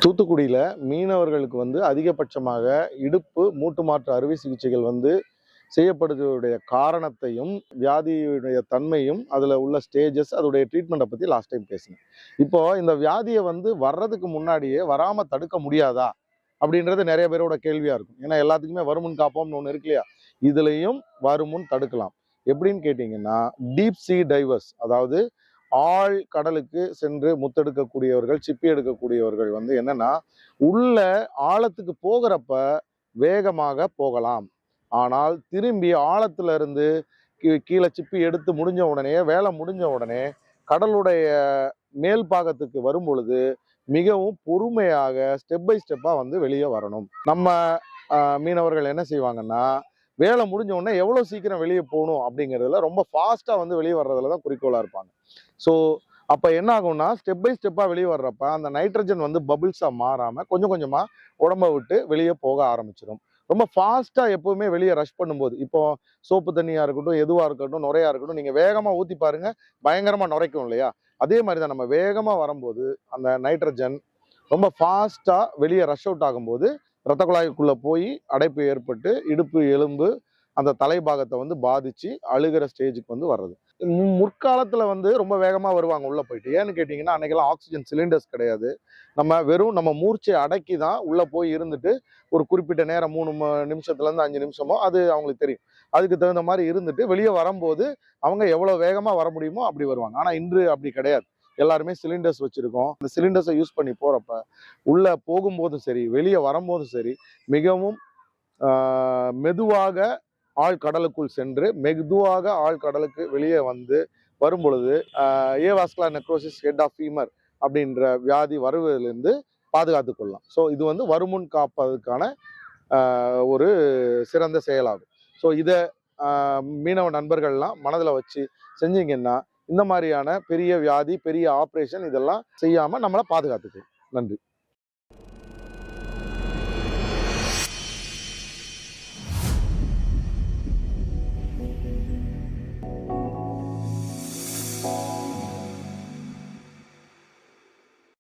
தூத்துக்குடியில மீனவர்களுக்கு அதிகபட்சமாக இடுப்பு மூட்டு மாற்று அறுவை சிகிச்சைகள் செய்யப்படுவதுடைய காரணத்தையும் வியாதியுடைய தன்மையும் அதில் உள்ள ஸ்டேஜஸ் அதோடைய ட்ரீட்மெண்ட்டை பற்றி லாஸ்ட் டைம் பேசினேன். இப்போ இந்த வியாதியை வர்றதுக்கு முன்னாடியே வராமல் தடுக்க முடியாதா அப்படின்றது நிறைய பேரோட கேள்வியாக இருக்கும். ஏன்னா எல்லாத்துக்குமே வருமுன் காப்போம்னு ஒன்று இருக்கு இல்லையா, இதுலேயும் வருமுன் தடுக்கலாம். எப்படின்னு கேட்டிங்கன்னா, டீப் சீ டைவர்ஸ், அதாவது ஆழ் கடலுக்கு சென்று முத்தெடுக்கக்கூடியவர்கள், சிப்பி எடுக்கக்கூடியவர்கள் என்னன்னா, உள்ள ஆழத்துக்கு போகிறப்ப வேகமாக போகலாம். ஆனால் திரும்பி ஆழத்துல இருந்து கீழே சிப்பி எடுத்து முடிஞ்ச உடனே, வேலை முடிஞ்ச உடனே கடலுடைய மேல் பாகத்துக்கு வரும் பொழுது மிகவும் பொறுமையாக ஸ்டெப் பை ஸ்டெப்பா வெளியே வரணும். நம்ம மீனவர்கள் என்ன செய்வாங்கன்னா, வேலை முடிஞ்ச உடனே எவ்வளோ சீக்கிரம் வெளியே போகணும் அப்படிங்கிறதுல ரொம்ப ஃபாஸ்ட்டாக வெளியே வர்றதுல தான் குறிக்கோளாக இருப்பாங்க. ஸோ அப்போ என்ன ஆகும்னா, ஸ்டெப் பை ஸ்டெப்பாக வெளியே வர்றப்ப அந்த நைட்ரஜன் பபிள்ஸாக மாறாமல் கொஞ்சம் கொஞ்சமாக உடம்பை விட்டு வெளியே போக ஆரம்பிச்சிடும். ரொம்ப ஃபாஸ்ட்டாக எப்போவுமே வெளியே ரஷ் பண்ணும்போது, இப்போ சோப்பு தண்ணியாக இருக்கட்டும், எதுவாக இருக்கட்டும், நுரையாக இருக்கட்டும், நீங்கள் வேகமாக ஊற்றி பாருங்கள், பயங்கரமாக நுரைக்கும் இல்லையா? அதே மாதிரி தான் நம்ம வேகமாக வரும்போது அந்த நைட்ரஜன் ரொம்ப ஃபாஸ்ட்டாக வெளியே ரஷ் அவுட் ஆகும்போது இரத்த குழாய்க்குள்ளே போய் அடைப்பு ஏற்பட்டு இடுப்பு எலும்பு அந்த தலைபாகத்தை பாதிச்சு அழுகிற ஸ்டேஜுக்கு வர்றது. முற்காலத்தில் ரொம்ப வேகமாக வருவாங்க உள்ளே போயிட்டு. ஏன்னு கேட்டிங்கன்னா, அன்றைக்கெல்லாம் ஆக்சிஜன் சிலிண்டர்ஸ் கிடையாது. நம்ம வெறும் நம்ம மூர்ச்சை அடக்கி தான் உள்ளே போய் இருந்துட்டு ஒரு குறிப்பிட்ட நேரம் 3 நிமிஷத்துலேருந்து 5 நிமிஷமோ அது அவங்களுக்கு தெரியும். அதுக்கு தகுந்த மாதிரி இருந்துட்டு வெளியே வரும்போது அவங்க எவ்வளோ வேகமாக வர முடியுமோ அப்படி வருவாங்க. ஆனால் இன்று அப்படி கிடையாது. எல்லாருமே சிலிண்டர்ஸ் வச்சுருக்கோம். அந்த சிலிண்டர்ஸை யூஸ் பண்ணி போகிறப்ப உள்ளே போகும்போதும் சரி, வெளியே வரும்போதும் சரி, மிகவும் மெதுவாக ஆழ்கடலுக்குள் சென்று மெதுவாக ஆழ்கடலுக்கு வெளியே வரும் பொழுது avascular necrosis head of femur அப்படின்ற வியாதி வருவதிலிருந்து பாதுகாத்து கொள்ளலாம். ஸோ இது வருமுன் காப்பதற்கான ஒரு சிறந்த செயலாகும். ஸோ இதை மீனவ நண்பர்கள்லாம் மனதில் வச்சு செஞ்சீங்கன்னா இந்த மாதிரியான பெரிய வியாதி, பெரிய ஆப்ரேஷன் இதெல்லாம் செய்யாமல் நம்மளை பாதுகாத்துக்கலாம். நன்றி.